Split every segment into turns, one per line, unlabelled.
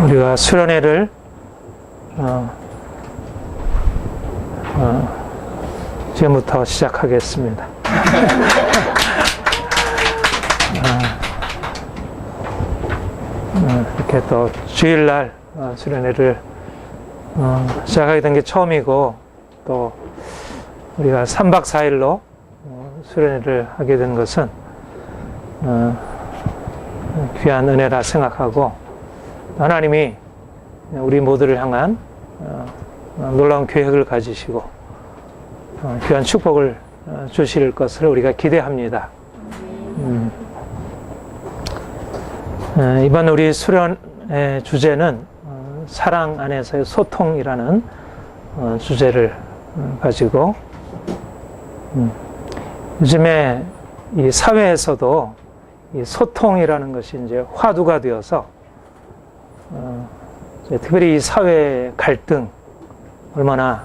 우리가 수련회를 지금부터 시작하겠습니다. 이렇게 또 주일날 수련회를 시작하게 된 게 처음이고, 또 우리가 3박 4일로 수련회를 하게 된 것은 귀한 은혜라 생각하고, 하나님이 우리 모두를 향한 놀라운 계획을 가지시고 귀한 축복을 주실 것을 우리가 기대합니다. 이번 우리 수련의 주제는 사랑 안에서의 소통이라는 주제를 가지고, 요즘에 이 사회에서도 이 소통이라는 것이 이제 화두가 되어서 특별히 이 사회의 갈등, 얼마나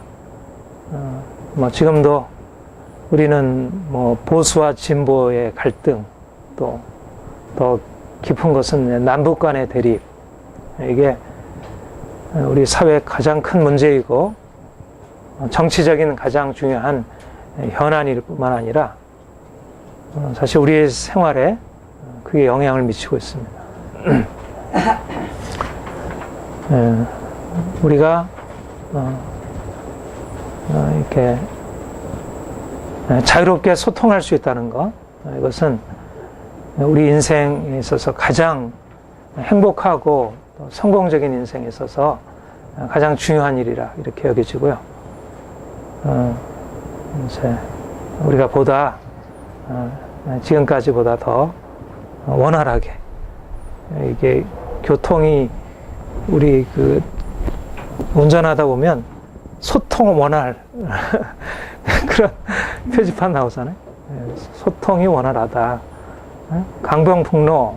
뭐 지금도 우리는 뭐 보수와 진보의 갈등, 또 더 깊은 것은 남북 간의 대립, 이게 우리 사회의 가장 큰 문제이고 정치적인 가장 중요한 현안일 뿐만 아니라 사실 우리의 생활에 크게 영향을 미치고 있습니다. 우리가 이렇게 자유롭게 소통할 수 있다는 것, 이것은 우리 인생에 있어서 가장 행복하고 성공적인 인생에 있어서 가장 중요한 일이라 이렇게 여겨지고요. 이제 우리가 보다 지금까지보다 더 원활하게, 이게 교통이 우리 그 운전하다 보면 소통 원활 그런 표지판 나오잖아요. 소통이 원활하다. 강변북로,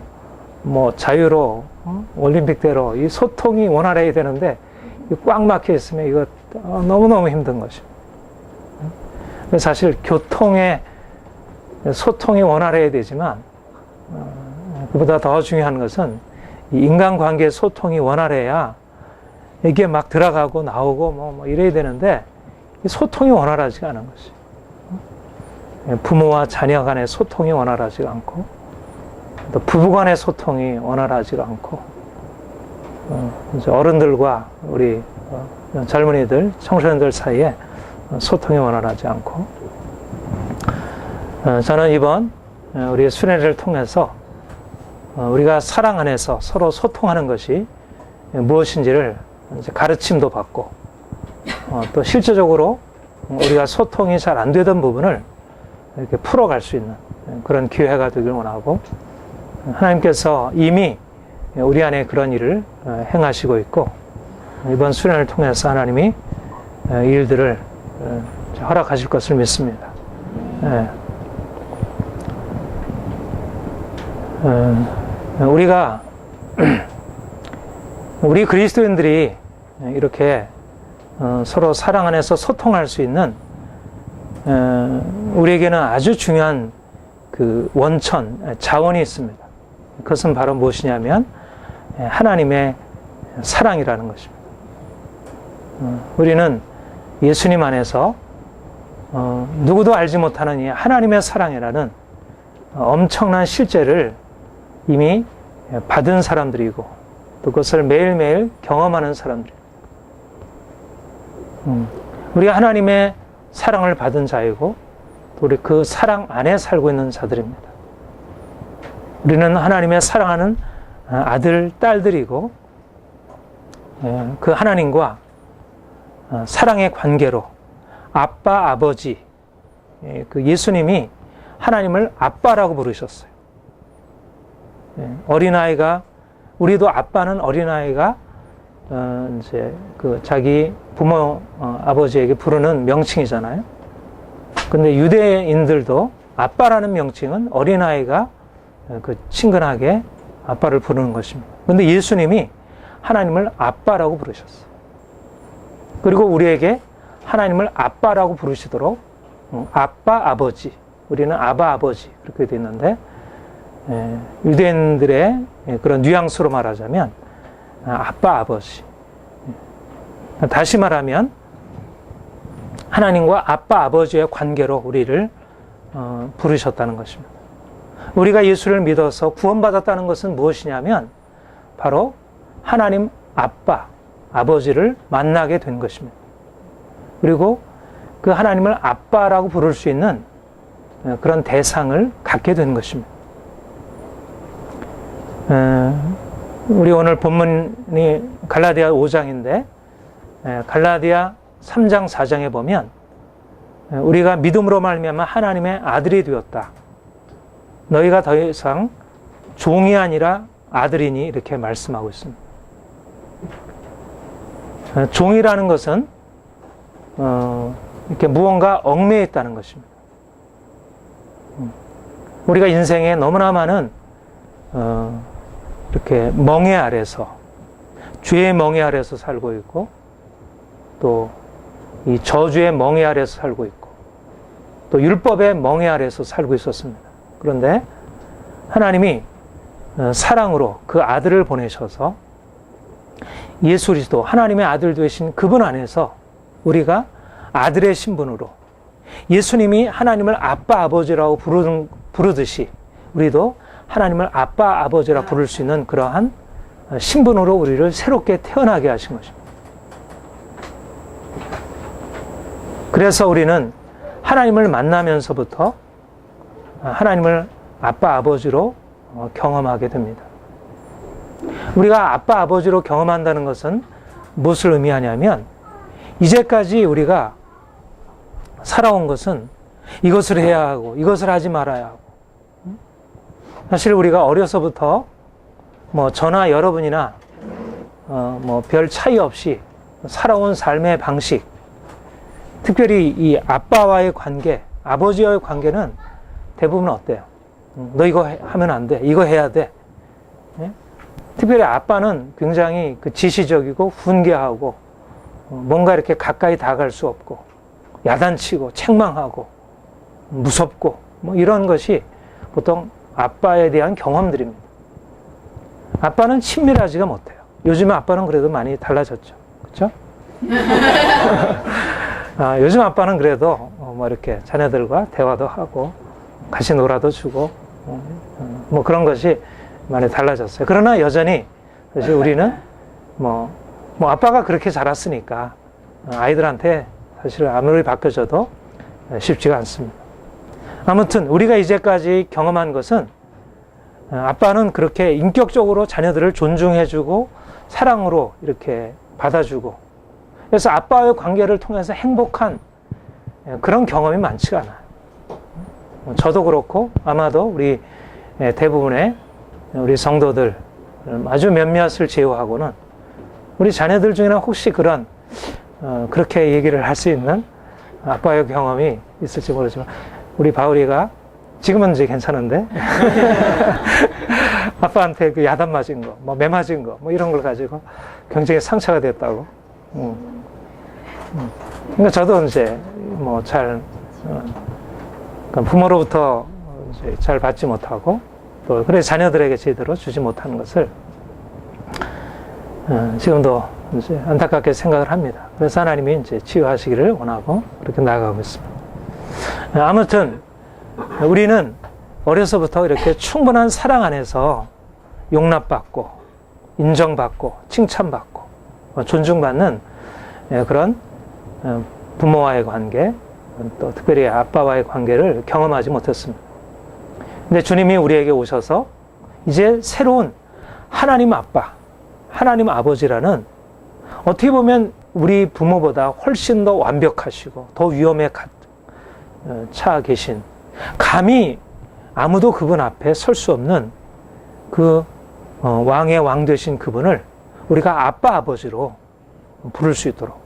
뭐 자유로, 올림픽대로 이 소통이 원활해야 되는데 꽉 막혀 있으면 이거 너무너무 힘든 것이죠. 사실 교통의 소통이 원활해야 되지만 그보다 더 중요한 것은 이 인간관계의 소통이 원활해야 이게 막 들어가고 나오고 뭐 이래야 되는데 소통이 원활하지가 않은 것이. 부모와 자녀 간의 소통이 원활하지가 않고, 또 부부 간의 소통이 원활하지가 않고, 이제 어른들과 우리 젊은이들, 청소년들 사이에 소통이 원활하지 않고, 저는 이번 우리 수련회를 통해서 우리가 사랑 안에서 서로 소통하는 것이 무엇인지를 이제 가르침도 받고, 또 실제적으로 우리가 소통이 잘 안 되던 부분을 이렇게 풀어갈 수 있는 그런 기회가 되길 원하고, 하나님께서 이미 우리 안에 그런 일을 행하시고 있고, 이번 수련을 통해서 하나님이 일들을 허락하실 것을 믿습니다. 우리가 우리 그리스도인들이 이렇게 서로 사랑 안에서 소통할 수 있는 우리에게는 아주 중요한 그 원천, 자원이 있습니다. 그것은 바로 무엇이냐면 하나님의 사랑이라는 것입니다. 우리는 예수님 안에서 누구도 알지 못하는 이 하나님의 사랑이라는 엄청난 실제를 이미 받은 사람들이고, 또 그것을 매일매일 경험하는 사람들입니다. 우리가 하나님의 사랑을 받은 자이고, 또 우리 그 사랑 안에 살고 있는 자들입니다. 우리는 하나님의 사랑하는 아들, 딸들이고, 그 하나님과 사랑의 관계로 아빠, 아버지, 그 예수님이 하나님을 아빠라고 부르셨어요. 어린아이가, 우리도 아빠는 어린아이가 이제 그 자기 부모, 아버지에게 부르는 명칭이잖아요. 근데 유대인들도 아빠라는 명칭은 어린아이가 그 친근하게 아빠를 부르는 것입니다. 근데 예수님이 하나님을 아빠라고 부르셨어요. 그리고 우리에게 하나님을 아빠라고 부르시도록 아빠, 아버지, 우리는 아바, 아버지 그렇게 되어 있는데, 유대인들의 그런 뉘앙스로 말하자면 아빠, 아버지. 다시 말하면 하나님과 아빠, 아버지의 관계로 우리를 부르셨다는 것입니다. 우리가 예수를 믿어서 구원받았다는 것은 무엇이냐면 바로 하나님 아빠, 아버지를 만나게 된 것입니다. 그리고 그 하나님을 아빠라고 부를 수 있는 그런 대상을 갖게 된 것입니다. 우리 오늘 본문이 갈라디아 5장인데 갈라디아 3장 4장에 보면 우리가 믿음으로 말미암아 하나님의 아들이 되었다. 너희가 더 이상 종이 아니라 아들이니 이렇게 말씀하고 있습니다. 종이라는 것은 이렇게 무언가 얽매여 있다는 것입니다. 우리가 인생에 너무나 많은 이렇게 멍에 아래서 죄의 멍에 아래서 살고 있고 또 이 저주의 멍에 아래서 살고 있고 또 율법의 멍에 아래서 살고 있었습니다. 그런데 하나님이 사랑으로 그 아들을 보내셔서 예수 그리스도 하나님의 아들 되신 그분 안에서 우리가 아들의 신분으로 예수님이 하나님을 아빠 아버지라고 부르듯이 우리도 하나님을 아빠 아버지라 부를 수 있는 그러한 신분으로 우리를 새롭게 태어나게 하신 것입니다. 그래서 우리는 하나님을 만나면서부터 하나님을 아빠 아버지로 경험하게 됩니다. 우리가 아빠 아버지로 경험한다는 것은 무엇을 의미하냐면 이제까지 우리가 살아온 것은 이것을 해야 하고 이것을 하지 말아야 하고 사실 우리가 어려서부터 저나 여러분이나 별 차이 없이 살아온 삶의 방식 특별히 이 아빠와의 관계, 아버지와의 관계는 대부분 어때요? 너 이거 하면 안 돼. 이거 해야 돼. 예? 특별히 아빠는 굉장히 지시적이고 훈계하고 뭔가 이렇게 가까이 다가갈 수 없고 야단치고 책망하고 무섭고 이런 것이 보통 아빠에 대한 경험들입니다. 아빠는 친밀하지가 못해요. 요즘 아빠는 그래도 많이 달라졌죠. 그렇죠? 요즘 아빠는 그래도 이렇게 자녀들과 대화도 하고 같이 놀아도 주고 그런 것이 많이 달라졌어요. 그러나 여전히 사실 우리는 아빠가 그렇게 자랐으니까 아이들한테 사실 아무리 바뀌어져도 쉽지가 않습니다. 아무튼 우리가 이제까지 경험한 것은 아빠는 그렇게 인격적으로 자녀들을 존중해주고 사랑으로 이렇게 받아주고 그래서 아빠와의 관계를 통해서 행복한 그런 경험이 많지가 않아요. 저도 그렇고 아마도 우리 대부분의 우리 성도들 아주 몇몇을 제외하고는 우리 자녀들 중에는 혹시 그런 그렇게 얘기를 할 수 있는 아빠의 경험이 있을지 모르지만 우리 바울이가 지금은 이제 괜찮은데 아빠한테 그 야단 맞은 거, 매 맞은 거, 이런 걸 가지고 굉장히 상처가 됐다고. 그러니까 저도 이제 잘 부모로부터 이제 잘 받지 못하고 또 그래 자녀들에게 제대로 주지 못하는 것을 지금도 이제 안타깝게 생각을 합니다. 그래서 하나님이 이제 치유하시기를 원하고 그렇게 나아가고 있습니다. 아무튼 우리는 어려서부터 이렇게 충분한 사랑 안에서 용납받고 인정받고 칭찬받고 존중받는 그런 부모와의 관계 또 특별히 아빠와의 관계를 경험하지 못했습니다. 근데 주님이 우리에게 오셔서 이제 새로운 하나님 아빠, 하나님 아버지라는 어떻게 보면 우리 부모보다 훨씬 더 완벽하시고 더 위험에 처해 계신 감히 아무도 그분 앞에 설 수 없는 그 왕의 왕 되신 그분을 우리가 아빠 아버지로 부를 수 있도록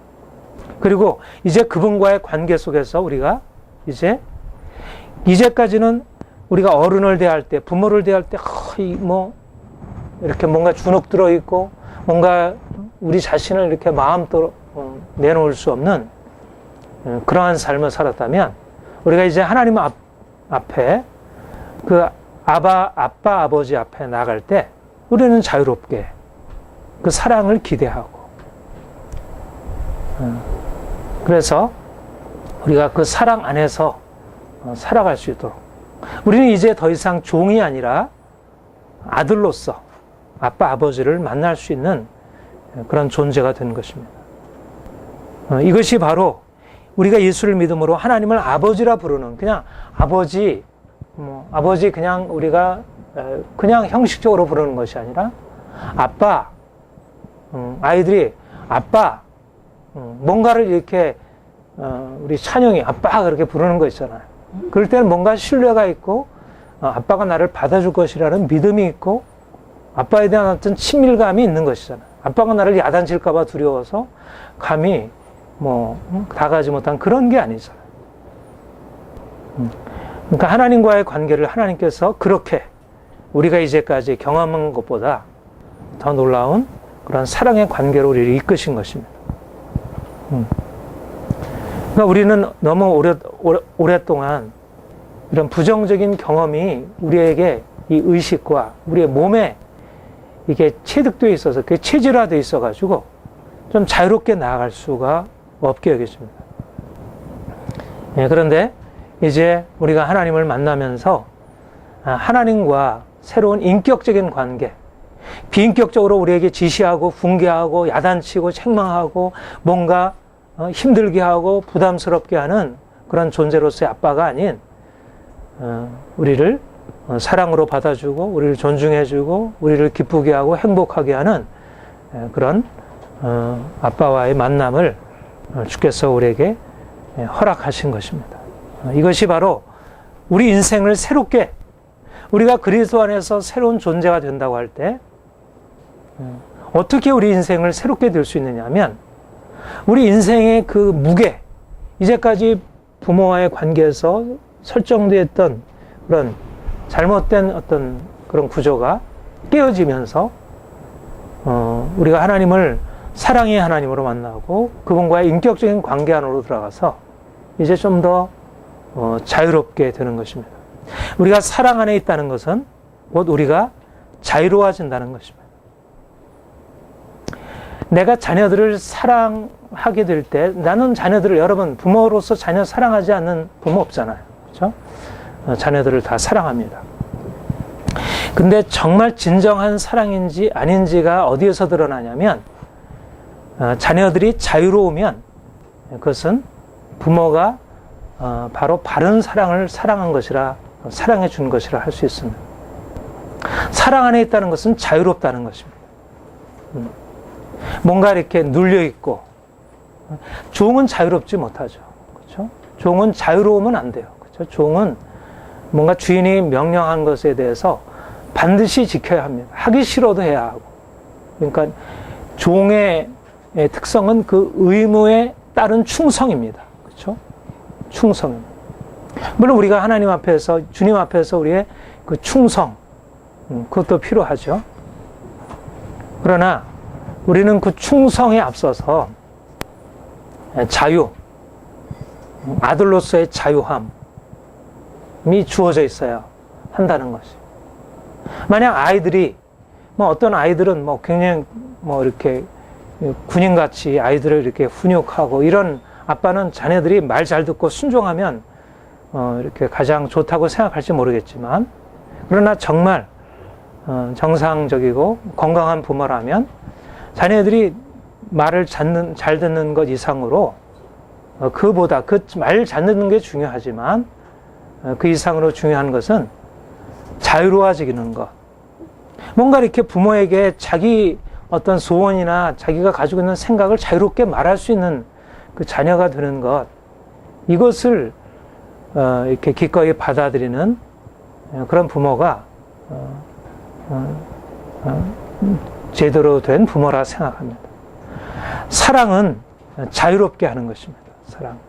그리고 이제 그분과의 관계 속에서 우리가 이제까지는 우리가 어른을 대할 때 부모를 대할 때 이렇게 뭔가 주눅 들어 있고 뭔가 우리 자신을 이렇게 마음대로 내놓을 수 없는 그러한 삶을 살았다면 우리가 이제 하나님 앞에 그 아빠 아버지 앞에 나갈 때 우리는 자유롭게 그 사랑을 기대하고, 그래서 우리가 그 사랑 안에서 살아갈 수 있도록, 우리는 이제 더 이상 종이 아니라 아들로서 아빠, 아버지를 만날 수 있는 그런 존재가 되는 것입니다. 이것이 바로 우리가 예수를 믿음으로 하나님을 아버지라 부르는, 그냥 아버지, 아버지 그냥 우리가 그냥 형식적으로 부르는 것이 아니라 아빠, 아이들이 아빠, 뭔가를 이렇게 우리 찬영이 아빠 그렇게 부르는 거 있잖아요. 그럴 때는 뭔가 신뢰가 있고 아빠가 나를 받아줄 것이라는 믿음이 있고 아빠에 대한 어떤 친밀감이 있는 것이잖아요. 아빠가 나를 야단칠까 봐 두려워서 감히 다가지 못한 그런 게 아니잖아요. 그러니까 하나님과의 관계를 하나님께서 그렇게 우리가 이제까지 경험한 것보다 더 놀라운 그런 사랑의 관계로 우리를 이끄신 것입니다. 그러니까 우리는 너무 오랫동안 이런 부정적인 경험이 우리에게 이 의식과 우리의 몸에 이게 체득되어 있어서, 그게 체질화되어 있어가지고 좀 자유롭게 나아갈 수가 없게 여겨집니다. 그런데 이제 우리가 하나님을 만나면서 하나님과 새로운 인격적인 관계, 비인격적으로 우리에게 지시하고 훈계하고 야단치고 책망하고 뭔가 힘들게 하고 부담스럽게 하는 그런 존재로서의 아빠가 아닌 우리를 사랑으로 받아주고 우리를 존중해주고 우리를 기쁘게 하고 행복하게 하는 그런 아빠와의 만남을 주께서 우리에게 허락하신 것입니다. 이것이 바로 우리 인생을 새롭게, 우리가 그리스도 안에서 새로운 존재가 된다고 할 때 어떻게 우리 인생을 새롭게 될 수 있느냐 하면, 우리 인생의 그 무게, 이제까지 부모와의 관계에서 설정되었던 그런 잘못된 어떤 그런 구조가 깨어지면서 우리가 하나님을 사랑의 하나님으로 만나고 그분과의 인격적인 관계 안으로 들어가서 이제 좀 더 자유롭게 되는 것입니다. 우리가 사랑 안에 있다는 것은 곧 우리가 자유로워진다는 것입니다. 내가 자녀들을 사랑하게 될 때, 나는 자녀들을, 여러분 부모로서 자녀 사랑하지 않는 부모 없잖아요. 그렇죠? 자녀들을 다 사랑합니다. 근데 정말 진정한 사랑인지 아닌지가 어디에서 드러나냐면, 자녀들이 자유로우면 그것은 부모가 바로 바른 사랑을 사랑한 것이라, 사랑해 준 것이라 할 수 있습니다. 사랑 안에 있다는 것은 자유롭다는 것입니다. 뭔가 이렇게 눌려있고, 종은 자유롭지 못하죠. 그렇죠? 종은 자유로우면 안 돼요. 그렇죠? 종은 뭔가 주인이 명령한 것에 대해서 반드시 지켜야 합니다. 하기 싫어도 해야 하고. 그러니까 종의 특성은 그 의무에 따른 충성입니다. 그렇죠? 충성입니다. 물론 우리가 하나님 앞에서, 주님 앞에서 우리의 그 충성, 그것도 필요하죠. 그러나 우리는 그 충성에 앞서서 자유, 아들로서의 자유함이 주어져 있어야 한다는 것이. 만약 아이들이, 어떤 아이들은 굉장히 이렇게 군인같이 아이들을 이렇게 훈육하고, 이런 아빠는 자녀들이 말 잘 듣고 순종하면 이렇게 가장 좋다고 생각할지 모르겠지만, 그러나 정말 정상적이고 건강한 부모라면 자녀들이 말을 잘 듣는 것 이상으로, 그보다 그 말 잘 듣는 게 중요하지만 그 이상으로 중요한 것은 자유로워지는 것. 뭔가 이렇게 부모에게 자기 어떤 소원이나 자기가 가지고 있는 생각을 자유롭게 말할 수 있는 그 자녀가 되는 것, 이것을 이렇게 기꺼이 받아들이는 그런 부모가 제대로 된 부모라 생각합니다. 사랑은 자유롭게 하는 것입니다. 사랑.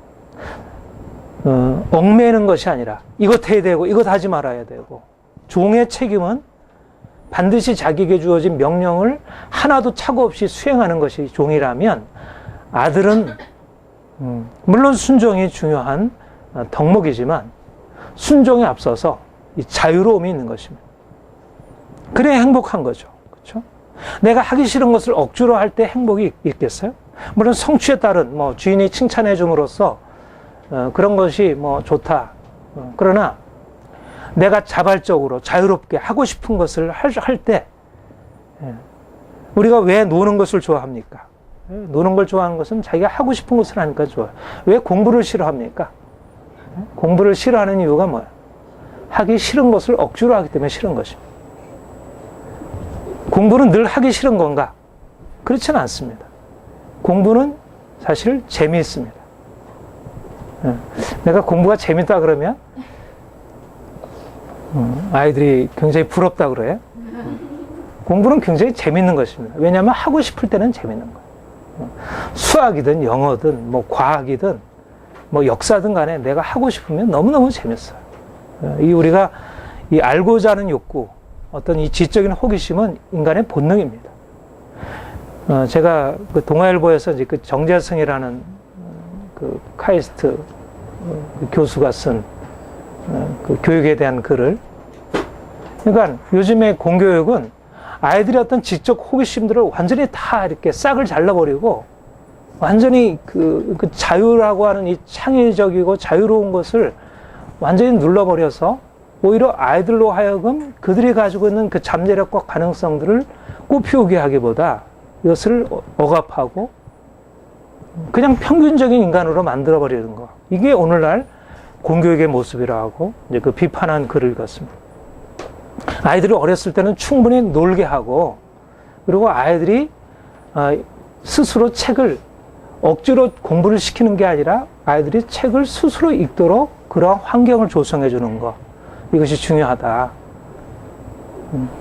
얽매이는 것이 아니라 이것 해야 되고 이것 하지 말아야 되고, 종의 책임은 반드시 자기에게 주어진 명령을 하나도 착오 없이 수행하는 것이 종이라면, 아들은 물론 순종이 중요한 덕목이지만 순종에 앞서서 이 자유로움이 있는 것입니다. 그래야 행복한 거죠. 그렇죠? 내가 하기 싫은 것을 억지로 할 때 행복이 있겠어요? 물론 성취에 따른 뭐 주인이 칭찬해 줌으로써 그런 것이 뭐 좋다. 그러나 내가 자발적으로 자유롭게 하고 싶은 것을 할 때 우리가 왜 노는 것을 좋아합니까? 노는 걸 좋아하는 것은 자기가 하고 싶은 것을 하니까 좋아요. 왜 공부를 싫어합니까? 공부를 싫어하는 이유가 뭐예요? 하기 싫은 것을 억지로 하기 때문에 싫은 것입니다. 공부는 늘 하기 싫은 건가? 그렇지는 않습니다. 공부는 사실 재미있습니다. 내가 공부가 재밌다 그러면 아이들이 굉장히 부럽다 그래요. 공부는 굉장히 재밌는 것입니다. 왜냐하면 하고 싶을 때는 재밌는 거예요. 수학이든 영어든 뭐 과학이든 뭐 역사든 간에 내가 하고 싶으면 너무너무 재밌어요. 우리가 이 알고자 하는 욕구, 어떤 이 지적인 호기심은 인간의 본능입니다. 제가 그 동아일보에서 이제 그 정재승이라는 그 카이스트 그 교수가 쓴 그 교육에 대한 글을, 그러니까 요즘의 공교육은 아이들의 어떤 지적 호기심들을 완전히 다 이렇게 싹을 잘라버리고 완전히 그 자유라고 하는 이 창의적이고 자유로운 것을 완전히 눌러버려서 오히려 아이들로 하여금 그들이 가지고 있는 그 잠재력과 가능성들을 꽃피우게 하기보다 이것을 억압하고 그냥 평균적인 인간으로 만들어버리는 거. 이게 오늘날 공교육의 모습이라고 이제 그 비판한 글을 읽었습니다. 아이들이 어렸을 때는 충분히 놀게 하고, 그리고 아이들이 스스로 책을 억지로 공부를 시키는 게 아니라 아이들이 책을 스스로 읽도록 그러한 환경을 조성해 주는 것, 이것이 중요하다.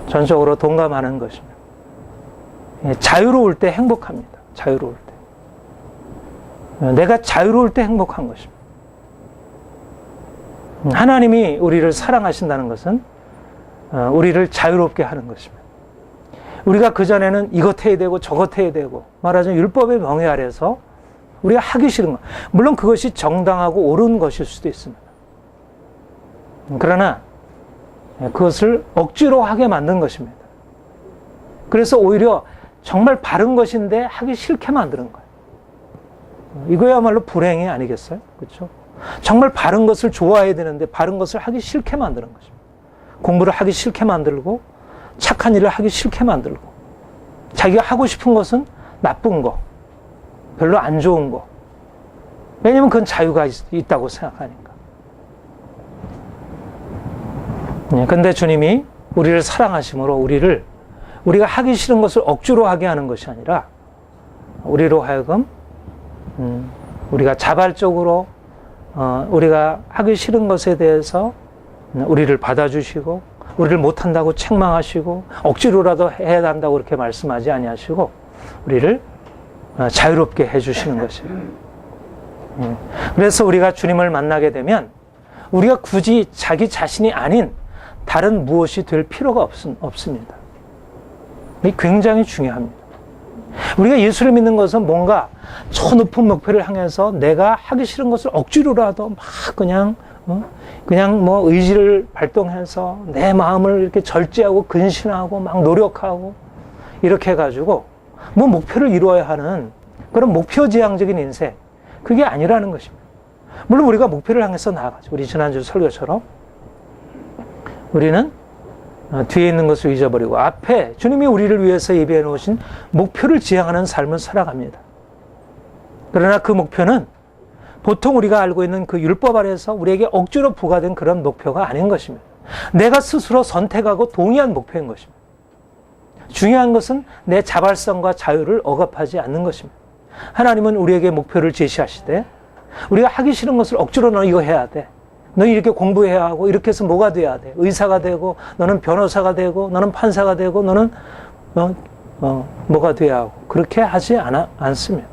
전적으로 동감하는 것입니다. 자유로울 때 행복합니다. 자유로울 때. 내가 자유로울 때 행복한 것입니다. 하나님이 우리를 사랑하신다는 것은 우리를 자유롭게 하는 것입니다. 우리가 그전에는 이것 해야 되고 저것 해야 되고, 말하자면 율법의 명예 아래서 우리가 하기 싫은 것, 물론 그것이 정당하고 옳은 것일 수도 있습니다. 그러나 그것을 억지로 하게 만든 것입니다. 그래서 오히려 정말 바른 것인데 하기 싫게 만드는 거예요. 이거야말로 불행이 아니겠어요? 그렇죠? 정말 바른 것을 좋아해야 되는데 바른 것을 하기 싫게 만드는 것입니다. 공부를 하기 싫게 만들고 착한 일을 하기 싫게 만들고 자기가 하고 싶은 것은 나쁜 거, 별로 안 좋은 거. 왜냐하면 그건 자유가 있다고 생각하니까. 그런데 주님이 우리를 사랑하심으로 우리가 하기 싫은 것을 억지로 하게 하는 것이 아니라 우리로 하여금 우리가 자발적으로 우리가 하기 싫은 것에 대해서 우리를 받아주시고, 우리를 못한다고 책망하시고 억지로라도 해야 한다고 그렇게 말씀하지 아니하시고 우리를 자유롭게 해주시는 것이에요. 그래서 우리가 주님을 만나게 되면 우리가 굳이 자기 자신이 아닌 다른 무엇이 될 필요가 없습니다. 이게 굉장히 중요합니다. 우리가 예수를 믿는 것은 뭔가 저 높은 목표를 향해서 내가 하기 싫은 것을 억지로라도 막 그냥 뭐 의지를 발동해서 내 마음을 이렇게 절제하고 근신하고 막 노력하고 이렇게 해가지고 뭐 목표를 이루어야 하는 그런 목표지향적인 인생, 그게 아니라는 것입니다. 물론 우리가 목표를 향해서 나아가죠. 우리 지난주 설교처럼 우리는 뒤에 있는 것을 잊어버리고 앞에 주님이 우리를 위해서 예비해 놓으신 목표를 지향하는 삶을 살아갑니다. 그러나 그 목표는 보통 우리가 알고 있는 그 율법 아래에서 우리에게 억지로 부과된 그런 목표가 아닌 것입니다. 내가 스스로 선택하고 동의한 목표인 것입니다. 중요한 것은 내 자발성과 자유를 억압하지 않는 것입니다. 하나님은 우리에게 목표를 제시하시되 우리가 하기 싫은 것을 억지로 너 이거 해야 돼, 너 이렇게 공부해야 하고 이렇게 해서 뭐가 돼야 돼, 의사가 되고 너는 변호사가 되고 너는 판사가 되고 너는 뭐가 돼야 하고, 그렇게 하지 않습니다.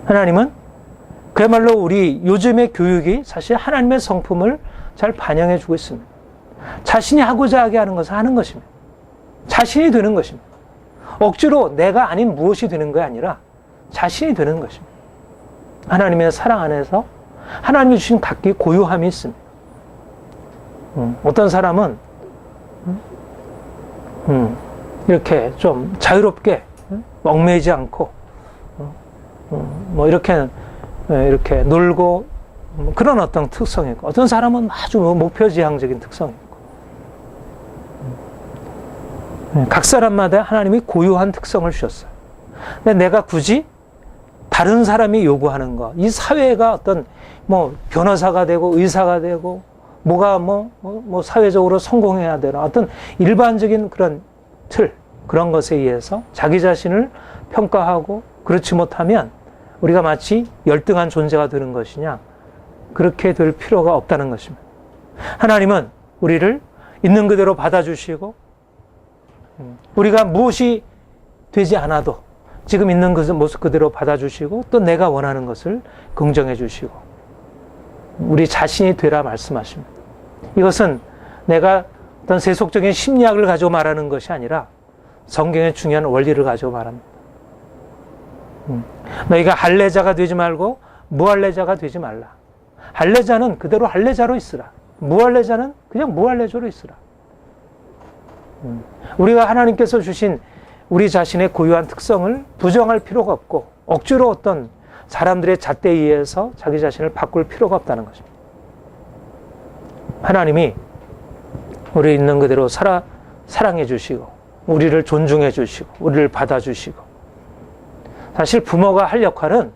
하나님은 그야말로 우리 요즘의 교육이 사실 하나님의 성품을 잘 반영해 주고 있습니다. 자신이 하고자 하게 하는 것을 하는 것입니다. 자신이 되는 것입니다. 억지로 내가 아닌 무엇이 되는 것이 아니라 자신이 되는 것입니다. 하나님의 사랑 안에서 하나님이 주신 각기 고유함이 있습니다. 어떤 사람은 이렇게 좀 자유롭게 얽매이지 않고 뭐 이렇게 놀고 그런 어떤 특성이 있고, 어떤 사람은 아주 목표지향적인 특성이 있고, 각 사람마다 하나님이 고유한 특성을 주셨어요. 근데 내가 굳이 다른 사람이 요구하는 것, 이 사회가 어떤 뭐 변호사가 되고 의사가 되고 뭐가 뭐 사회적으로 성공해야 되는 어떤 일반적인 그런 틀, 그런 것에 의해서 자기 자신을 평가하고 그렇지 못하면 우리가 마치 열등한 존재가 되는 것이냐, 그렇게 될 필요가 없다는 것입니다. 하나님은 우리를 있는 그대로 받아주시고, 우리가 무엇이 되지 않아도 지금 있는 그 모습 그대로 받아주시고, 또 내가 원하는 것을 긍정해 주시고, 우리 자신이 되라 말씀하십니다. 이것은 내가 어떤 세속적인 심리학을 가지고 말하는 것이 아니라 성경의 중요한 원리를 가지고 말합니다. 너희가 할례자가 되지 말고 무할례자가 되지 말라. 할례자는 그대로 할례자로 있으라. 무할례자는 그냥 무할례자로 있으라. 우리가 하나님께서 주신 우리 자신의 고유한 특성을 부정할 필요가 없고, 억지로 어떤 사람들의 잣대에 의해서 자기 자신을 바꿀 필요가 없다는 것입니다. 하나님이 우리 있는 그대로 사랑해 주시고, 우리를 존중해 주시고, 우리를 받아주시고, 사실 부모가 할 역할은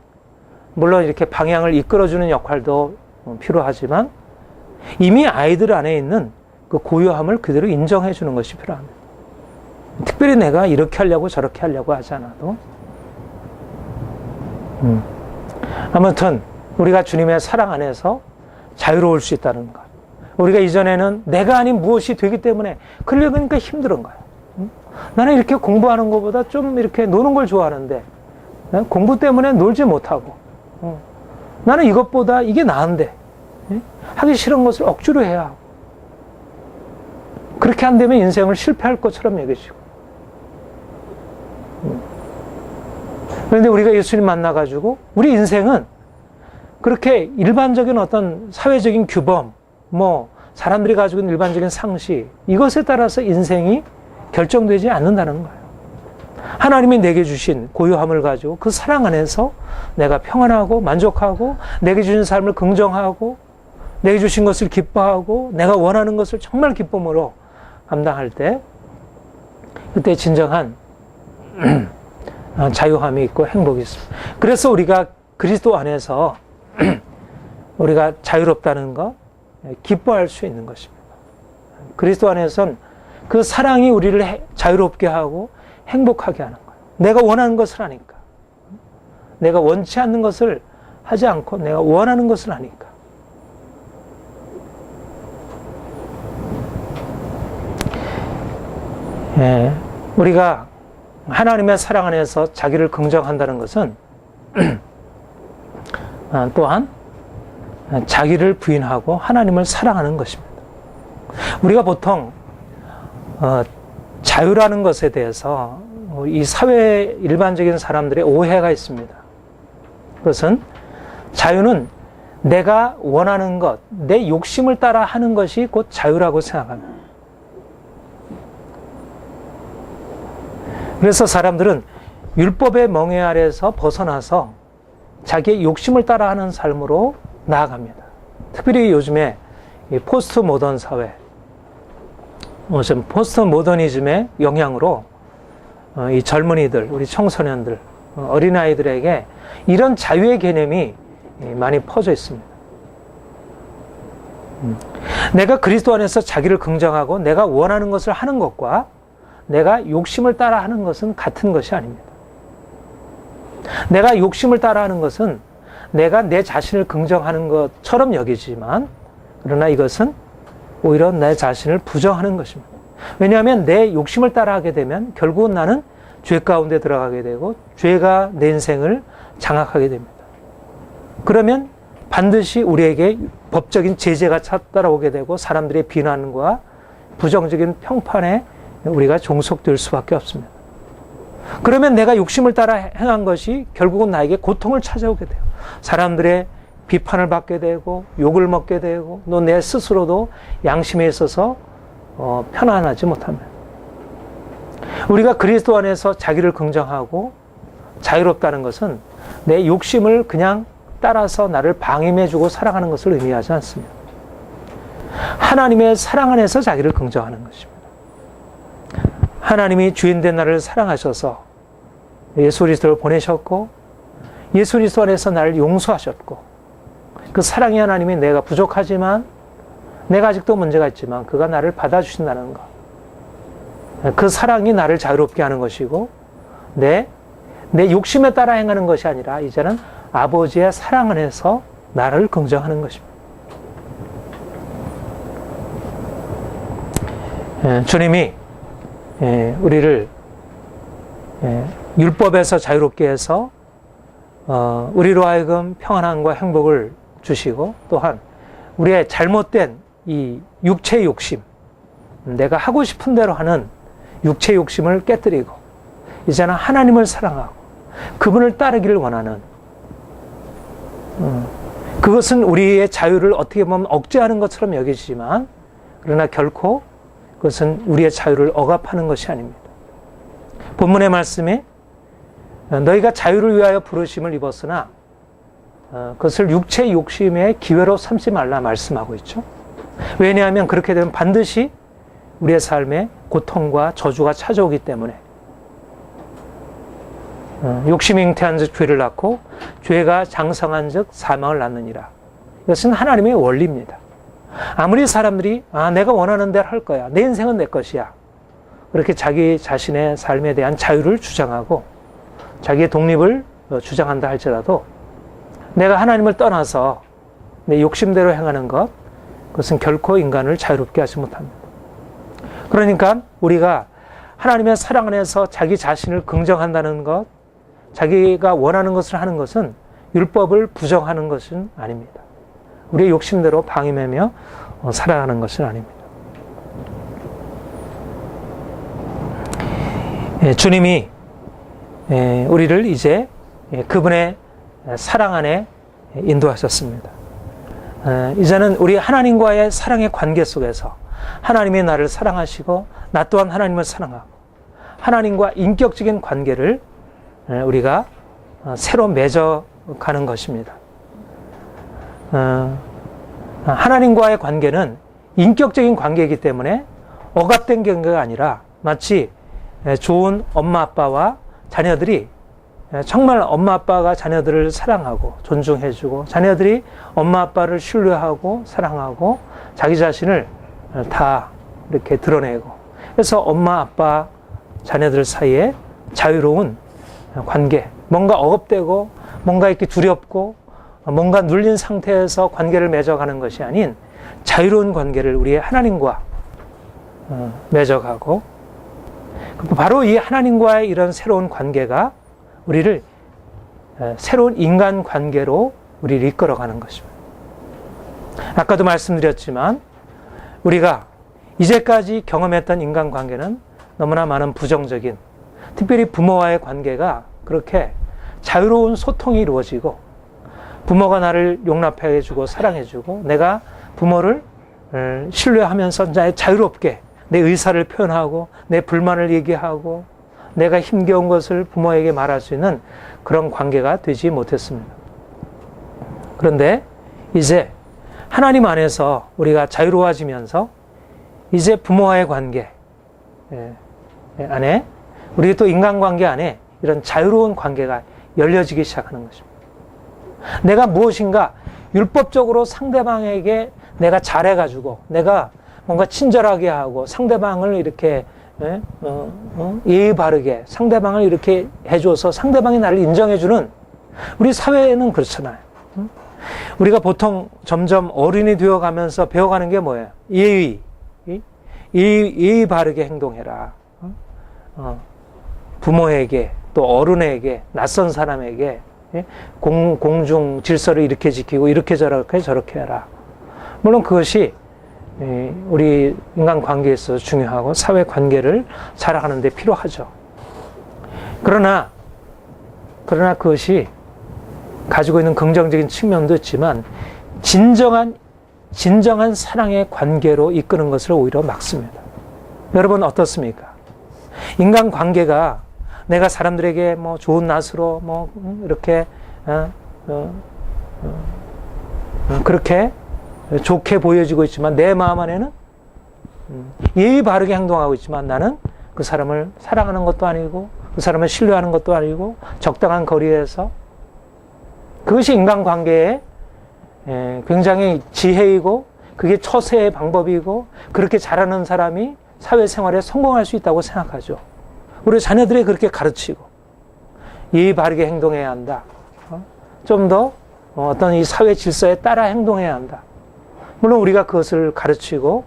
물론 이렇게 방향을 이끌어주는 역할도 필요하지만, 이미 아이들 안에 있는 그 고유함을 그대로 인정해 주는 것이 필요합니다. 특별히 내가 이렇게 하려고 저렇게 하려고 하지 않아도. 아무튼 우리가 주님의 사랑 안에서 자유로울 수 있다는 것. 우리가 이전에는 내가 아닌 무엇이 되기 때문에 그러니까 힘든 거예요. 나는 이렇게 공부하는 것보다 좀 이렇게 노는 걸 좋아하는데 공부 때문에 놀지 못하고, 나는 이것보다 이게 나은데 하기 싫은 것을 억지로 해야 하고, 그렇게 안 되면 인생을 실패할 것처럼 여기시고. 그런데 우리가 예수님 만나가지고 우리 인생은 그렇게 일반적인 어떤 사회적인 규범, 뭐 사람들이 가지고 있는 일반적인 상식, 이것에 따라서 인생이 결정되지 않는다는 거예요. 하나님이 내게 주신 고유함을 가지고 그 사랑 안에서 내가 평안하고 만족하고, 내게 주신 삶을 긍정하고, 내게 주신 것을 기뻐하고, 내가 원하는 것을 정말 기쁨으로 감당할 때, 그때 진정한 자유함이 있고 행복이 있습니다. 그래서 우리가 그리스도 안에서 우리가 자유롭다는 것, 기뻐할 수 있는 것입니다. 그리스도 안에선 그 사랑이 우리를 자유롭게 하고 행복하게 하는 거예요. 내가 원하는 것을 하니까. 내가 원치 않는 것을 하지 않고 내가 원하는 것을 하니까. 우리가 하나님의 사랑 안에서 자기를 긍정한다는 것은 또한 자기를 부인하고 하나님을 사랑하는 것입니다. 우리가 보통 자유라는 것에 대해서 이 사회 일반적인 사람들의 오해가 있습니다. 그것은 자유는 내가 원하는 것, 내 욕심을 따라 하는 것이 곧 자유라고 생각합니다. 그래서 사람들은 율법의 멍에 아래에서 벗어나서 자기의 욕심을 따라하는 삶으로 나아갑니다. 특별히 요즘에 이 포스트 모던 사회, 요즘 포스트 모더니즘의 영향으로 이 젊은이들, 우리 청소년들, 어린아이들에게 이런 자유의 개념이 많이 퍼져 있습니다. 내가 그리스도 안에서 자기를 긍정하고 내가 원하는 것을 하는 것과 내가 욕심을 따라하는 것은 같은 것이 아닙니다. 내가 욕심을 따라하는 것은 내가 내 자신을 긍정하는 것처럼 여기지만, 그러나 이것은 오히려 내 자신을 부정하는 것입니다. 왜냐하면 내 욕심을 따라하게 되면 결국은 나는 죄 가운데 들어가게 되고 죄가 내 인생을 장악하게 됩니다. 그러면 반드시 우리에게 법적인 제재가 따라오게 되고 사람들의 비난과 부정적인 평판에 우리가 종속될 수밖에 없습니다. 그러면 내가 욕심을 따라 행한 것이 결국은 나에게 고통을 찾아오게 돼요. 사람들의 비판을 받게 되고 욕을 먹게 되고 또 내 스스로도 양심에 있어서 편안하지 못합니다. 우리가 그리스도 안에서 자기를 긍정하고 자유롭다는 것은 내 욕심을 그냥 따라서 나를 방임해주고 사랑하는 것을 의미하지 않습니다. 하나님의 사랑 안에서 자기를 긍정하는 것입니다. 하나님이 주인된 나를 사랑하셔서 예수 그리스도를 보내셨고 예수 그리스도 안에서 나를 용서하셨고 그 사랑의 하나님이 내가 부족하지만 내가 아직도 문제가 있지만 그가 나를 받아주신다는 것. 그 사랑이 나를 자유롭게 하는 것이고 내 욕심에 따라 행하는 것이 아니라 이제는 아버지의 사랑 안에서 나를 긍정하는 것입니다. 주님이 우리를 율법에서 자유롭게 해서 우리로 하여금 평안함과 행복을 주시고 또한 우리의 잘못된 이 육체 욕심, 내가 하고 싶은 대로 하는 육체 욕심을 깨뜨리고 이제는 하나님을 사랑하고 그분을 따르기를 원하는 그것은 우리의 자유를 어떻게 보면 억제하는 것처럼 여기지만 그러나 결코 그것은 우리의 자유를 억압하는 것이 아닙니다. 본문의 말씀에 너희가 자유를 위하여 부르심을 입었으나 그것을 육체의 욕심의 기회로 삼지 말라 말씀하고 있죠. 왜냐하면 그렇게 되면 반드시 우리의 삶에 고통과 저주가 찾아오기 때문에 욕심이 잉태한 즉 죄를 낳고 죄가 장성한 즉 사망을 낳느니라. 이것은 하나님의 원리입니다. 아무리 사람들이 내가 원하는 대로 할 거야. 내 인생은 내 것이야. 그렇게 자기 자신의 삶에 대한 자유를 주장하고 자기의 독립을 주장한다 할지라도 내가 하나님을 떠나서 내 욕심대로 행하는 것 그것은 결코 인간을 자유롭게 하지 못합니다. 그러니까 우리가 하나님의 사랑 안에서 자기 자신을 긍정한다는 것 자기가 원하는 것을 하는 것은 율법을 부정하는 것은 아닙니다. 우리의 욕심대로 방임하며 살아가는 것은 아닙니다. 주님이 우리를 이제 그분의 사랑 안에 인도하셨습니다. 이제는 우리 하나님과의 사랑의 관계 속에서 하나님이 나를 사랑하시고 나 또한 하나님을 사랑하고 하나님과 인격적인 관계를 우리가 새로 맺어가는 것입니다. 하나님과의 관계는 인격적인 관계이기 때문에 억압된 관계가 아니라 마치 좋은 엄마 아빠와 자녀들이 정말 엄마 아빠가 자녀들을 사랑하고 존중해주고 자녀들이 엄마 아빠를 신뢰하고 사랑하고 자기 자신을 다 이렇게 드러내고 그래서 엄마 아빠 자녀들 사이에 자유로운 관계 뭔가 억압되고 뭔가 이렇게 두렵고 뭔가 눌린 상태에서 관계를 맺어가는 것이 아닌 자유로운 관계를 우리의 하나님과 맺어가고 바로 이 하나님과의 이런 새로운 관계가 우리를 새로운 인간 관계로 우리를 이끌어가는 것입니다. 아까도 말씀드렸지만 우리가 이제까지 경험했던 인간 관계는 너무나 많은 부정적인 특별히 부모와의 관계가 그렇게 자유로운 소통이 이루어지고 부모가 나를 용납해주고 사랑해주고 내가 부모를 신뢰하면서 자유롭게 내 의사를 표현하고 내 불만을 얘기하고 내가 힘겨운 것을 부모에게 말할 수 있는 그런 관계가 되지 못했습니다. 그런데 이제 하나님 안에서 우리가 자유로워지면서 이제 부모와의 관계 안에 우리 또 인간관계 안에 이런 자유로운 관계가 열려지기 시작하는 것입니다. 내가 무엇인가 율법적으로 상대방에게 내가 잘해가지고 내가 뭔가 친절하게 하고 상대방을 이렇게 예의 바르게 상대방을 이렇게 해줘서 상대방이 나를 인정해주는 우리 사회는 그렇잖아요. 우리가 보통 점점 어른이 되어가면서 배워가는 게 뭐예요? 예의 바르게 행동해라. 부모에게 또 어른에게 낯선 사람에게 공중 질서를 이렇게 지키고 이렇게 저렇게 해라. 물론 그것이 우리 인간 관계에 있어서 중요하고 사회 관계를 살아가는 데 필요하죠. 그러나 그것이 가지고 있는 긍정적인 측면도 있지만 진정한 사랑의 관계로 이끄는 것을 오히려 막습니다. 여러분 어떻습니까? 인간관계가 내가 사람들에게 뭐 좋은 낯으로 뭐 이렇게 그렇게 좋게 보여지고 있지만 내 마음 안에는 예의 바르게 행동하고 있지만 나는 그 사람을 사랑하는 것도 아니고 그 사람을 신뢰하는 것도 아니고 적당한 거리에서, 그것이 인간관계의 굉장히 지혜이고 그게 처세의 방법이고 그렇게 잘하는 사람이 사회생활에 성공할 수 있다고 생각하죠. 우리 자녀들이 그렇게 가르치고 예의 바르게 행동해야 한다. 좀 더 어떤 이 사회 질서에 따라 행동해야 한다. 물론 우리가 그것을 가르치고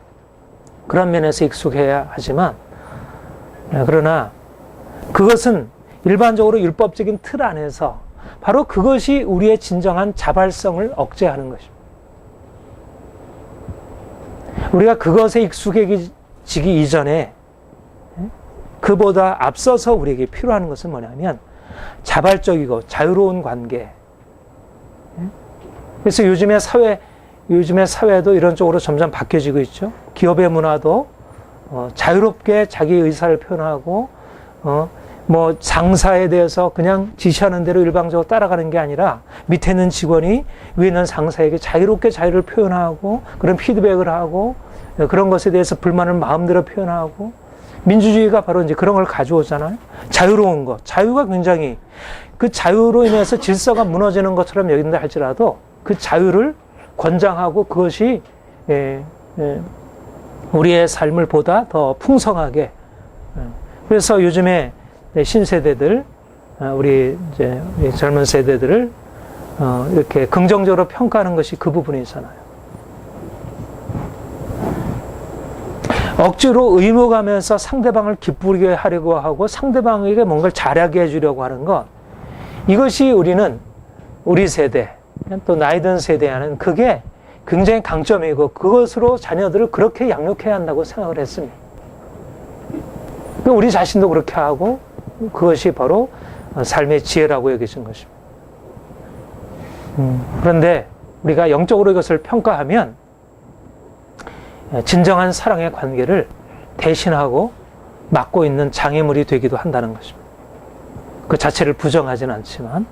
그런 면에서 익숙해야 하지만, 그러나 그것은 일반적으로 율법적인 틀 안에서 바로 그것이 우리의 진정한 자발성을 억제하는 것입니다. 우리가 그것에 익숙해지기 이전에 그보다 앞서서 우리에게 필요한 것은 뭐냐면 자발적이고 자유로운 관계. 그래서 요즘의 사회도 이런 쪽으로 점점 바뀌어지고 있죠. 기업의 문화도 자유롭게 자기 의사를 표현하고 뭐 상사에 대해서 그냥 지시하는 대로 일방적으로 따라가는 게 아니라 밑에 있는 직원이 위에 있는 상사에게 자유롭게 자유를 표현하고 그런 피드백을 하고 그런 것에 대해서 불만을 마음대로 표현하고, 민주주의가 바로 이제 그런 걸 가져오잖아요. 자유로운 것, 자유가 굉장히, 그 자유로 인해서 질서가 무너지는 것처럼 여긴다 할지라도 그 자유를 권장하고 그것이 우리의 삶을 보다 더 풍성하게. 그래서 요즘에 신세대들, 우리 이제 젊은 세대들을 이렇게 긍정적으로 평가하는 것이 그 부분이잖아요. 억지로 의무감에서 상대방을 기쁘게 하려고 하고 상대방에게 뭔가를 잘하게 해주려고 하는 것, 이것이 우리 세대, 또 나이 든 세대에는 그게 굉장히 강점이고 그것으로 자녀들을 그렇게 양육해야 한다고 생각을 했습니다. 우리 자신도 그렇게 하고 그것이 바로 삶의 지혜라고 여겨진 것입니다. 그런데 우리가 영적으로 이것을 평가하면 진정한 사랑의 관계를 대신하고 막고 있는 장애물이 되기도 한다는 것입니다. 그 자체를 부정하지는 않지만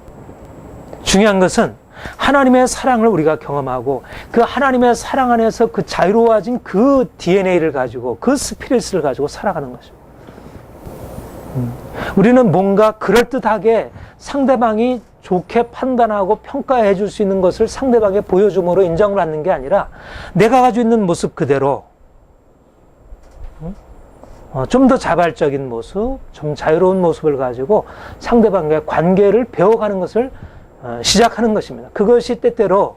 중요한 것은 하나님의 사랑을 우리가 경험하고 그 하나님의 사랑 안에서 그 자유로워진 그 DNA를 가지고 그 스피릿을 가지고 살아가는 것입니다. 우리는 뭔가 그럴듯하게 상대방이 좋게 판단하고 평가해 줄 수 있는 것을 상대방에 보여줌으로 인정을 받는 게 아니라 내가 가지고 있는 모습 그대로 좀 더 자발적인 모습, 좀 자유로운 모습을 가지고 상대방과의 관계를 배워가는 것을 시작하는 것입니다. 그것이 때때로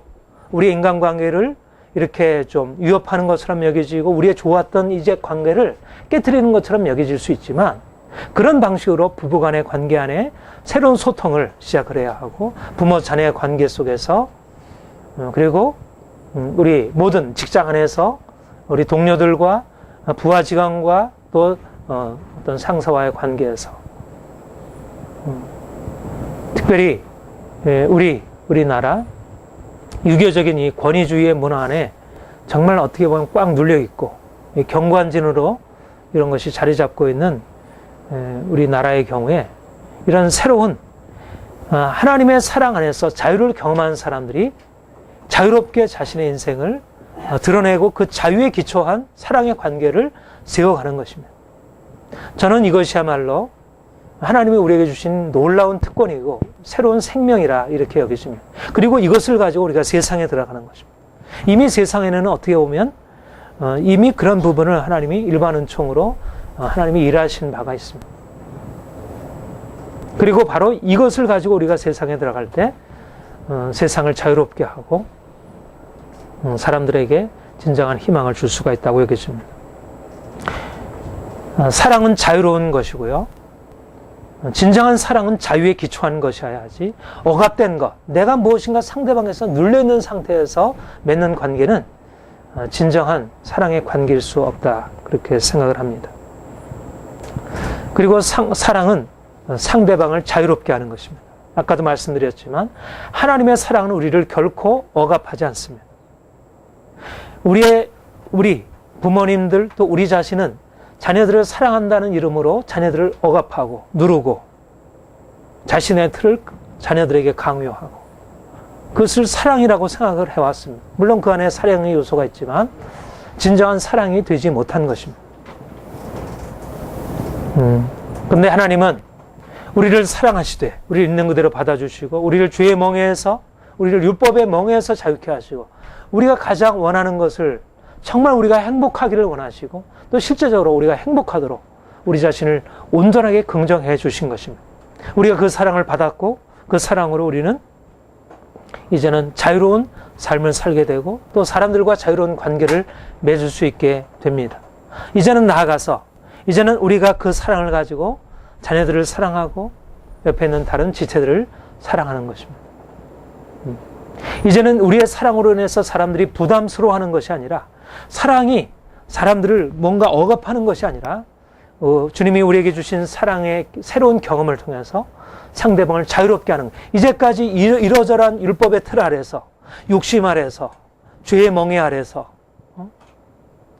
우리 인간관계를 이렇게 좀 위협하는 것처럼 여겨지고 우리의 좋았던 이제 관계를 깨트리는 것처럼 여겨질 수 있지만, 그런 방식으로 부부간의 관계 안에 새로운 소통을 시작을 해야 하고, 부모 자녀의 관계 속에서, 그리고 우리 모든 직장 안에서 우리 동료들과 부하 직원과 또 어떤 상사와의 관계에서 특별히 우리나라 유교적인 이 권위주의의 문화 안에 정말 어떻게 보면 꽉 눌려 있고 경관진으로 이런 것이 자리 잡고 있는 우리나라의 경우에 이런 새로운 하나님의 사랑 안에서 자유를 경험한 사람들이 자유롭게 자신의 인생을 드러내고 그 자유에 기초한 사랑의 관계를 세워가는 것입니다. 저는 이것이야말로 하나님이 우리에게 주신 놀라운 특권이고 새로운 생명이라 이렇게 여기십니다. 그리고 이것을 가지고 우리가 세상에 들어가는 것입니다. 이미 세상에는 어떻게 보면 이미 그런 부분을 하나님이 일반 은총으로 하나님이 일하신 바가 있습니다. 그리고 바로 이것을 가지고 우리가 세상에 들어갈 때 세상을 자유롭게 하고 사람들에게 진정한 희망을 줄 수가 있다고 여겨집니다. 사랑은 자유로운 것이고요. 진정한 사랑은 자유에 기초한 것이어야지 억압된 것, 내가 무엇인가 상대방에서 눌려있는 상태에서 맺는 관계는 진정한 사랑의 관계일 수 없다, 그렇게 생각을 합니다. 그리고 사랑은 상대방을 자유롭게 하는 것입니다. 아까도 말씀드렸지만 하나님의 사랑은 우리를 결코 억압하지 않습니다. 우리 부모님들 또 우리 자신은 자녀들을 사랑한다는 이름으로 자녀들을 억압하고 누르고 자신의 틀을 자녀들에게 강요하고 그것을 사랑이라고 생각을 해왔습니다. 물론 그 안에 사랑의 요소가 있지만 진정한 사랑이 되지 못한 것입니다. 그런데 하나님은 우리를 사랑하시되 우리를 있는 그대로 받아주시고 우리를 죄의 멍에에서 우리를 율법의 멍에에서 자유케 하시고 우리가 가장 원하는 것을 정말 우리가 행복하기를 원하시고 또 실제적으로 우리가 행복하도록 우리 자신을 온전하게 긍정해 주신 것입니다. 우리가 그 사랑을 받았고 그 사랑으로 우리는 이제는 자유로운 삶을 살게 되고 또 사람들과 자유로운 관계를 맺을 수 있게 됩니다. 이제는 나아가서 이제는 우리가 그 사랑을 가지고 자녀들을 사랑하고 옆에 있는 다른 지체들을 사랑하는 것입니다. 이제는 우리의 사랑으로 인해서 사람들이 부담스러워하는 것이 아니라 사랑이 사람들을 뭔가 억압하는 것이 아니라 주님이 우리에게 주신 사랑의 새로운 경험을 통해서 상대방을 자유롭게 하는 이제까지 이러저러한 율법의 틀 아래서 욕심 아래서 죄의 멍에 아래서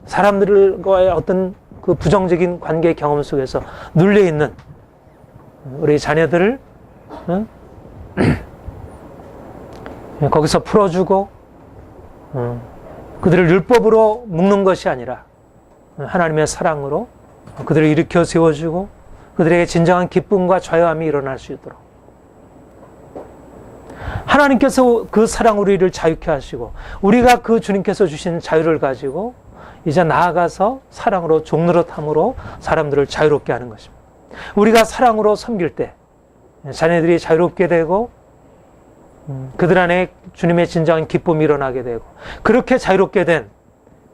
사람들과의 어떤 그 부정적인 관계 경험 속에서 눌려있는 우리 자녀들을 거기서 풀어주고 그들을 율법으로 묶는 것이 아니라 하나님의 사랑으로 그들을 일으켜 세워주고 그들에게 진정한 기쁨과 자유함이 일어날 수 있도록 하나님께서 그 사랑으로 우리를 자유케 하시고 우리가 그 주님께서 주신 자유를 가지고 이제 나아가서 사랑으로 종노릇함으로 사람들을 자유롭게 하는 것입니다. 우리가 사랑으로 섬길 때 자녀들이 자유롭게 되고 그들 안에 주님의 진정한 기쁨이 일어나게 되고 그렇게 자유롭게 된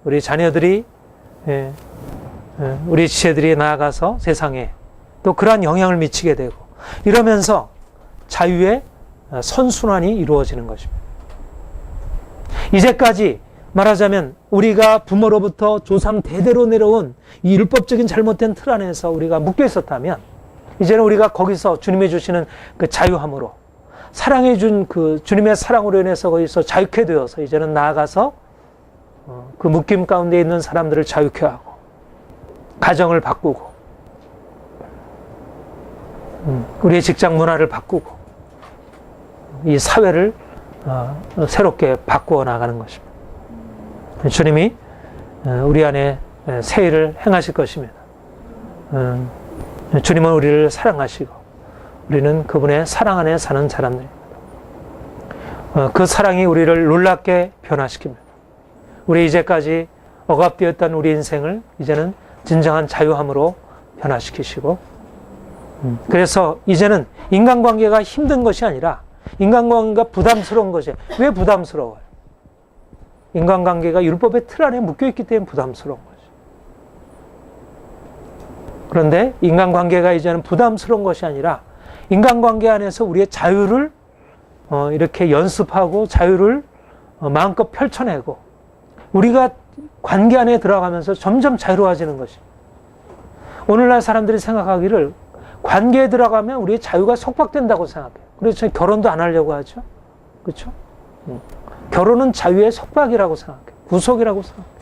우리 자녀들이 우리 지체들이 나아가서 세상에 또 그러한 영향을 미치게 되고 이러면서 자유의 선순환이 이루어지는 것입니다. 이제까지 말하자면 우리가 부모로부터 조상 대대로 내려온 이 율법적인 잘못된 틀 안에서 우리가 묶여 있었다면 이제는 우리가 거기서 주님이 주시는 그 자유함으로 사랑해 준 그 주님의 사랑으로 인해서 거기서 자유케 되어서 이제는 나아가서 그 묶임 가운데 있는 사람들을 자유케 하고 가정을 바꾸고 우리의 직장 문화를 바꾸고 이 사회를 새롭게 바꾸어 나가는 것입니다. 주님이 우리 안에 새 일을 행하실 것입니다. 주님은 우리를 사랑하시고 우리는 그분의 사랑 안에 사는 사람들입니다. 그 사랑이 우리를 놀랍게 변화시킵니다. 우리 이제까지 억압되었던 우리 인생을 이제는 진정한 자유함으로 변화시키시고 그래서 이제는 인간관계가 힘든 것이 아니라 인간관계가 부담스러운 것이에요. 왜 부담스러워요? 인간관계가 율법의 틀 안에 묶여있기 때문에 부담스러운 거죠. 그런데 인간관계가 이제는 부담스러운 것이 아니라 인간관계 안에서 우리의 자유를 이렇게 연습하고 자유를 마음껏 펼쳐내고 우리가 관계 안에 들어가면서 점점 자유로워지는 것이. 오늘날 사람들이 생각하기를 관계에 들어가면 우리의 자유가 속박된다고 생각해요. 그래서 결혼도 안 하려고 하죠. 그렇죠? 결혼은 자유의 속박이라고 생각해요. 구속이라고 생각해요.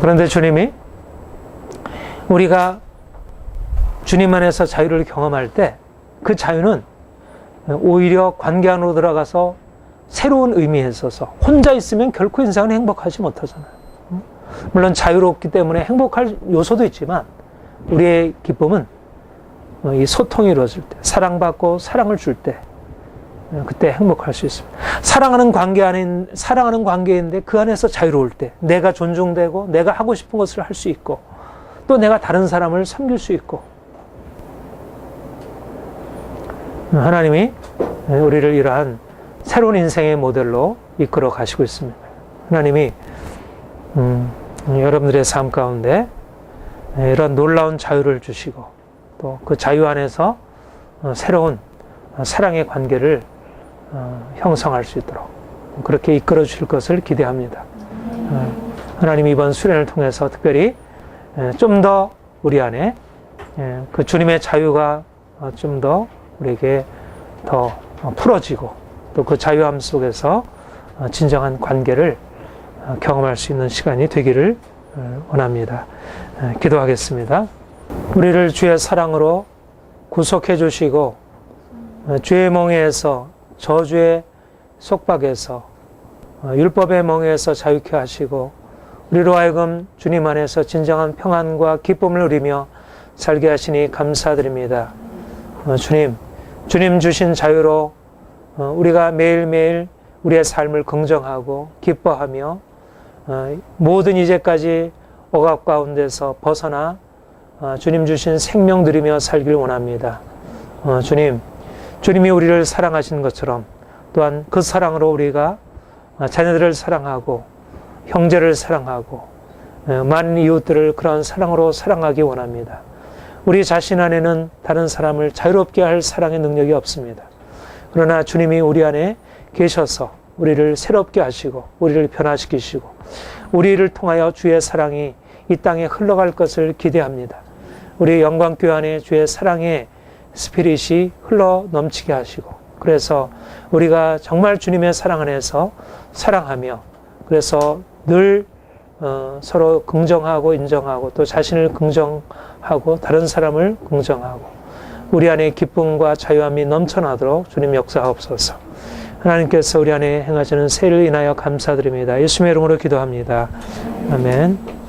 그런데 주님이 우리가 주님 안에서 자유를 경험할 때 그 자유는 오히려 관계 안으로 들어가서 새로운 의미에 있어서 혼자 있으면 결코 인생은 행복하지 못하잖아요. 물론 자유롭기 때문에 행복할 요소도 있지만 우리의 기쁨은 이 소통이 이루어질 때, 사랑받고 사랑을 줄 때 그때 행복할 수 있습니다. 사랑하는 관계인데 그 안에서 자유로울 때 내가 존중되고 내가 하고 싶은 것을 할 수 있고 또 내가 다른 사람을 섬길 수 있고 하나님이 우리를 이러한 새로운 인생의 모델로 이끌어 가시고 있습니다. 하나님이 여러분들의 삶 가운데 이런 놀라운 자유를 주시고 또 그 자유 안에서 새로운 사랑의 관계를 형성할 수 있도록 그렇게 이끌어 주실 것을 기대합니다. 하나님 이번 수련을 통해서 특별히 좀 더 우리 안에 그 주님의 자유가 좀 더 우리에게 더 풀어지고 또 그 자유함 속에서 진정한 관계를 경험할 수 있는 시간이 되기를 원합니다. 기도하겠습니다. 우리를 주의 사랑으로 구속해 주시고 죄의 멍에에서 저주의 속박에서 율법의 멍에에서 자유케 하시고 우리로 하여금 주님 안에서 진정한 평안과 기쁨을 누리며 살게 하시니 감사드립니다. 주님 주신 자유로 우리가 매일매일 우리의 삶을 긍정하고 기뻐하며 모든 이제까지 억압 가운데서 벗어나 주님 주신 생명 누리며 살기를 원합니다. 주님이 우리를 사랑하시는 것처럼 또한 그 사랑으로 우리가 자녀들을 사랑하고 형제를 사랑하고 많은 이웃들을 그런 사랑으로 사랑하기 원합니다. 우리 자신 안에는 다른 사람을 자유롭게 할 사랑의 능력이 없습니다. 그러나 주님이 우리 안에 계셔서 우리를 새롭게 하시고 우리를 변화시키시고 우리를 통하여 주의 사랑이 이 땅에 흘러갈 것을 기대합니다. 우리 영광교회 안에 주의 사랑의 스피릿이 흘러 넘치게 하시고 그래서 우리가 정말 주님의 사랑 안에서 사랑하며 그래서 늘 서로 긍정하고 인정하고 또 자신을 긍정하고 다른 사람을 긍정하고 우리 안에 기쁨과 자유함이 넘쳐나도록 주님 역사하옵소서. 하나님께서 우리 안에 행하시는 세를 인하여 감사드립니다. 예수님의 이름으로 기도합니다. 아멘.